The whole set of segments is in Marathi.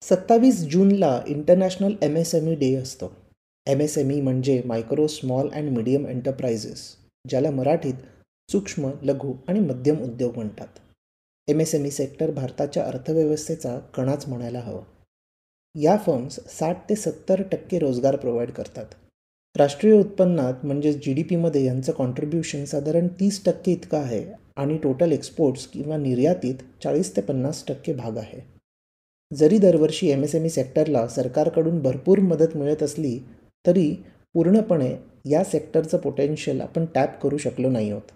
27 जूनला इंटरनॅशनल MSME डे असतो. MSME म्हणजे micro small and medium enterprises, ज्याला मराठीत सूक्ष्म, लघु आणि मध्यम उद्योग म्हणतात. MSME सेक्टर भारताच्या अर्थव्यवस्थेचा कणाच म्हणायला हवं. या फर्म्स 60 ते 70% रोजगार प्रोव्हाइड करतात. राष्ट्रीय उत्पन्नात म्हणजेच GDPमध्ये यांचं कॉन्ट्रीब्युशन साधारण 30% इतकं आहे आणि टोटल एक्सपोर्ट्स किंवा निर्यातीत 40 ते 50% भाग आहे. जरी दरवर्षी MSME सेक्टरला सरकारकडून भरपूर मदत मिळत असली तरी पूर्णपणे या सेक्टरचं पोटेन्शियल आपण टॅप करू शकलो नाही आहोत.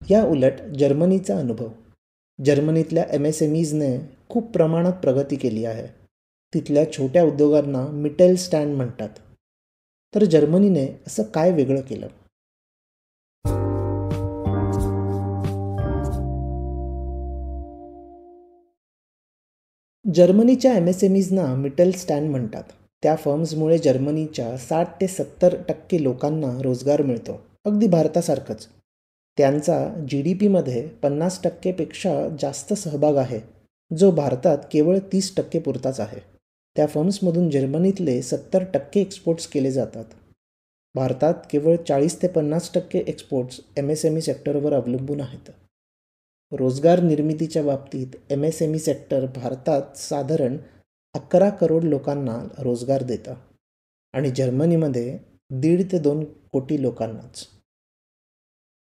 या उलट जर्मनीचा अनुभव. जर्मनीतल्या MSMEजने खूप प्रमाणात प्रगती केली आहे. तिथल्या छोट्या उद्योगांना मिटेल स्टँड म्हणतात. तर जर्मनीने असं काय वेगळं केलं? जर्मनीच्या MSMEजना मिटेल स्टँड म्हणतात. त्या फर्म्समुळे जर्मनीच्या 60 ते 70% लोकांना रोजगार मिळतो, अगदी भारतासारखंच. त्यांचा GDPमध्ये 50%पेक्षा जास्त सहभाग आहे, जो भारतात केवळ 30% पुरताच आहे. त्या फर्म्समधून जर्मनीतले 70% एक्सपोर्ट्स केले जातात. भारतात केवळ 40 ते 50% एक्सपोर्ट्स MSME सेक्टरवर अवलंबून आहेत. रोजगार निर्मितीच्या बाबतीत MSME सेक्टर भारतात साधारण 11 करोड लोकांना रोजगार देतं आणि जर्मनीमध्ये 1.5 ते 2 कोटी लोकांनाच.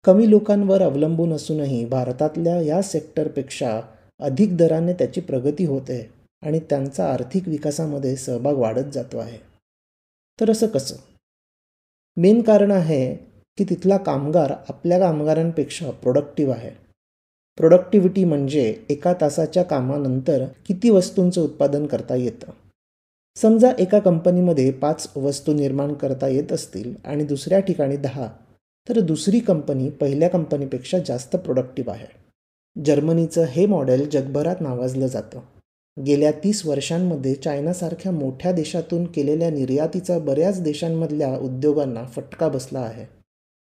कमी लोकांवर अवलंबून असूनही भारतातल्या या सेक्टरपेक्षा अधिक दराने त्याची प्रगती होते आणि त्यांचा आर्थिक विकासामध्ये सहभाग वाढत जातो आहे. तर असं कसं? मेन कारण आहे की तिथला कामगार आपल्या कामगारांपेक्षा प्रोडक्टिव्ह आहे. प्रोडक्टिव्हिटी म्हणजे एका तासाच्या कामानंतर किती वस्तूंचं उत्पादन करता येतं. समजा एका कंपनीमध्ये 5 वस्तू निर्माण करता येत असतील आणि दुसऱ्या ठिकाणी 10, तर दुसरी कंपनी पहिल्या कंपनीपेक्षा जास्त प्रोडक्टिव्ह आहे. जर्मनीचं हे मॉडेल जगभरात नावाजलं जातं. गेल्या 30 वर्षांमध्ये चायनासारख्या मोठ्या देशातून केलेल्या निर्यातीचा बऱ्याच देशांमधल्या उद्योगांना फटका बसला आहे.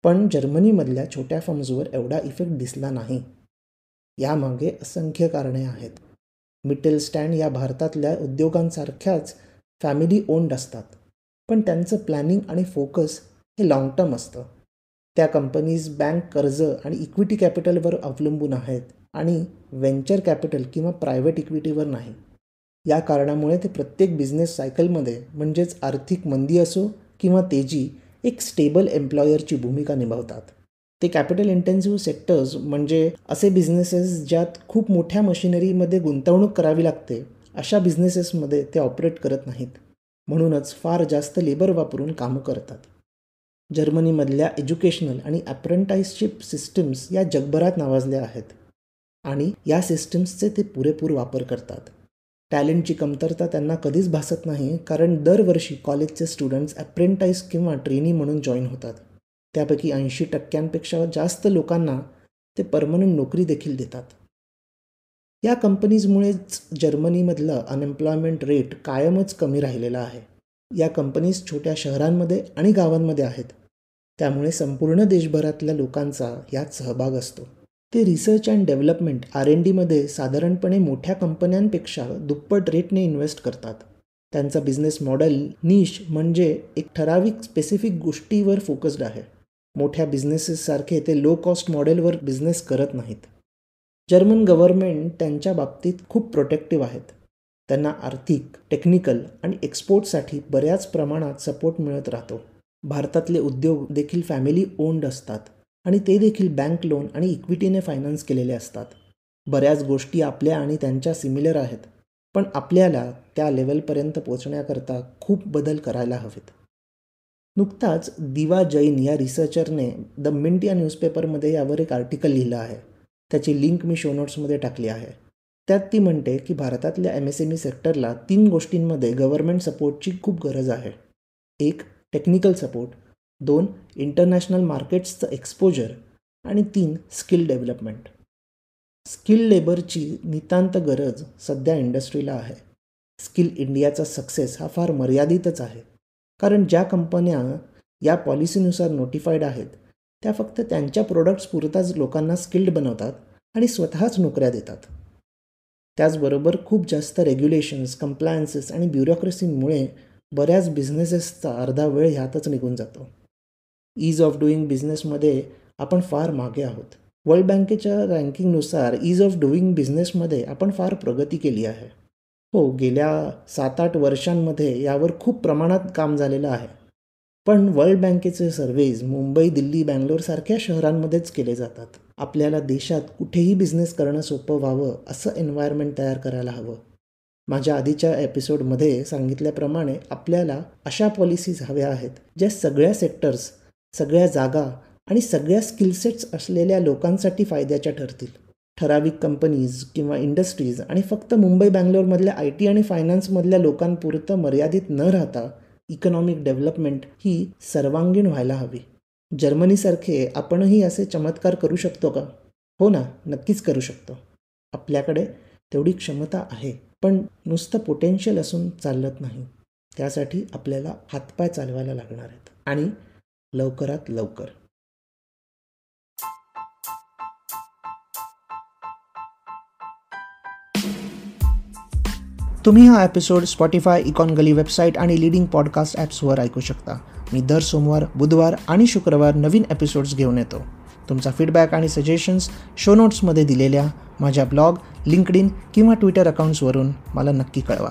पण जर्मनीमधल्या छोट्या फर्म्सवर एवढा इफेक्ट दिसला नाही. यामागे असंख्य कारणे आहेत. मिटेल स्टँड या भारतातल्या उद्योगांसारख्याच फॅमिली ओन्ड असतात, पण त्यांचं प्लॅनिंग आणि फोकस हे लाँग टर्म असतं. त्या कंपनीज बँक कर्ज आणि इक्विटी कॅपिटलवर अवलंबून आहेत आणि व्हेंचर कॅपिटल किंवा प्रायव्हेट इक्विटीवर नाही. या कारणामुळे ते प्रत्येक बिझनेस सायकलमध्ये म्हणजेच आर्थिक मंदी असो किंवा तेजी एक स्टेबल एम्प्लॉयरची भूमिका निभावतात. ते कॅपिटल इंटेन्सिव्ह सेक्टर्स म्हणजे असे बिझनेसेस ज्यात खूप मोठ्या मशिनरीमध्ये गुंतवणूक करावी लागते, अशा बिझनेसेसमध्ये ते ऑपरेट करत नाहीत. म्हणूनच फार जास्त लेबर वापरून कामं करतात. जर्मनीमधल्या एज्युकेशनल आणि अप्रेंटाईसशिप सिस्टीम्स या जगभरात नावाजल्या आहेत आणि या सिस्टीम्सचे ते पुरेपूर वापर करतात. टॅलेंटची कमतरता त्यांना कधीच भासत नाही, कारण दरवर्षी कॉलेजचे स्टुडंट्स अप्रेंटाईस किंवा ट्रेनी म्हणून जॉईन होतात. त्यापैकी 80%पेक्षा जास्त लोकांना ते परमनंट नोकरी देखील देतात. या कंपनीजमुळेच जर्मनीमधलं अनएम्प्लॉयमेंट रेट कायमच कमी राहिलेला आहे. या कंपनीज छोट्या शहरांमध्ये आणि गावांमध्ये आहेत, त्यामुळे संपूर्ण देशभरातल्या लोकांचा यात सहभाग असतो. ते रिसर्च अँड डेव्हलपमेंट R&Dमध्ये साधारणपणे मोठ्या कंपन्यांपेक्षा दुप्पट रेटने इन्व्हेस्ट करतात. त्यांचा बिझनेस मॉडेल निश म्हणजे एक ठराविक स्पेसिफिक गोष्टीवर फोकस्ड आहे. मोठ्या बिझनेसेससारखे ते लो कॉस्ट मॉडेलवर बिझनेस करत नाहीत. जर्मन गव्हर्नमेंट त्यांच्या बाबतीत खूप प्रोटेक्टिव्ह आहेत. त्यांना आर्थिक, टेक्निकल आणि एक्सपोर्टसाठी बऱ्याच प्रमाणात सपोर्ट मिळत राहतो. भारतातले उद्योग देखील फॅमिली ओन्ड असतात आणि ते देखील बँक लोन आणि इक्विटीने फायनान्स केलेले असतात. बऱ्याच गोष्टी आपल्या आणि त्यांच्या सिमिलर आहेत, पण आपल्याला त्या लेवलपर्यंत पोचण्याकरता खूप बदल करायला हवेत. नुकताच दिवा जैन या रिसर्चरने द मिंट या न्यूजपेपरमध्ये यावर एक आर्टिकल लिहिलं आहे. त्याची लिंक मी शो नोट्समध्ये टाकली आहे. त्यात ती म्हणते की भारतातल्या MSME सेक्टरला 3 गोष्टींमध्ये गव्हर्नमेंट सपोर्टची खूप गरज आहे. 1. Technical support, 2. इंटरनॅशनल मार्केट्सचं एक्सपोजर आणि 3. Skill development. स्किल लेबरची नितांत गरज सध्या इंडस्ट्रीला आहे. स्किल इंडियाचा सक्सेस हा फार मर्यादितच आहे, कारण ज्या कंपन्या या पॉलिसीनुसार नोटिफाईड आहेत त्या फक्त त्यांच्या प्रोडक्ट्स पुरताच लोकांना स्किल्ड बनवतात आणि स्वतःच नोकऱ्या देतात. त्याचबरोबर खूप जास्त रेग्युलेशन्स, कंप्लायन्सेस आणि ब्युरोक्रेसीमुळे बऱ्याच बिझनेसेसचा अर्धा वेळ ह्यातच निघून जातो. ईज ऑफ डुईंग बिझनेसमध्ये आपण फार मागे आहोत. वर्ल्ड बँकेच्या रँकिंगनुसार ईज ऑफ डुईंग बिझनेसमध्ये आपण फार प्रगती केली आहे. हो, गेल्या 7-8 वर्षांमध्ये यावर खूप प्रमाणात काम झालेलं आहे. पण वर्ल्ड बँकेचे सर्वेज मुंबई, दिल्ली, बँगलोरसारख्या शहरांमध्येच केले जातात. आपल्याला देशात कुठेही बिझनेस करणं सोपं व्हावं असं एन्व्हायरमेंट तयार करायला हवं. माझ्या आधीच्या एपिसोडमध्ये सांगितल्याप्रमाणे आपल्याला अशा पॉलिसीज हव्या आहेत ज्या सगळ्या सेक्टर्स, सगळ्या जागा आणि सगळ्या स्किलसेट्स असलेल्या लोकांसाठी फायद्याच्या ठरतील. ठराविक कंपनीज किंवा इंडस्ट्रीज आणि फक्त मुंबई, बँगलोरमधल्या IT आणि फायनान्समधल्या लोकांपुरतं मर्यादित न राहता इकॉनॉमिक डेव्हलपमेंट ही सर्वांगीण व्हायला हवी. जर्मनीसारखे आपणही असे चमत्कार करू शकतो का? हो ना, नक्कीच करू शकतो. आपल्याकडे तेवढी क्षमता आहे, पण नुसतं पोटेन्शियल असून चालत नाही. त्यासाठी आपल्याला हातपाय चालवायला लागणार आहेत आणि लवकरात लवकर. तुम्ही हा एपिसोड स्पॉटिफाय, इकॉनगली वेबसाईट आणि लीडिंग पॉडकास्ट ॲप्सवर ऐकू शकता. मी दर सोमवार, बुधवार आणि शुक्रवार नवीन एपिसोड्स घेऊन येतो. तुमचा फीडबॅक आणि सजेशन्स शो नोट्समध्ये दिलेल्या माझ्या ब्लॉग, लिंक्डइन किंवा ट्विटर अकाउंट्सवरून मला नक्की कळवा.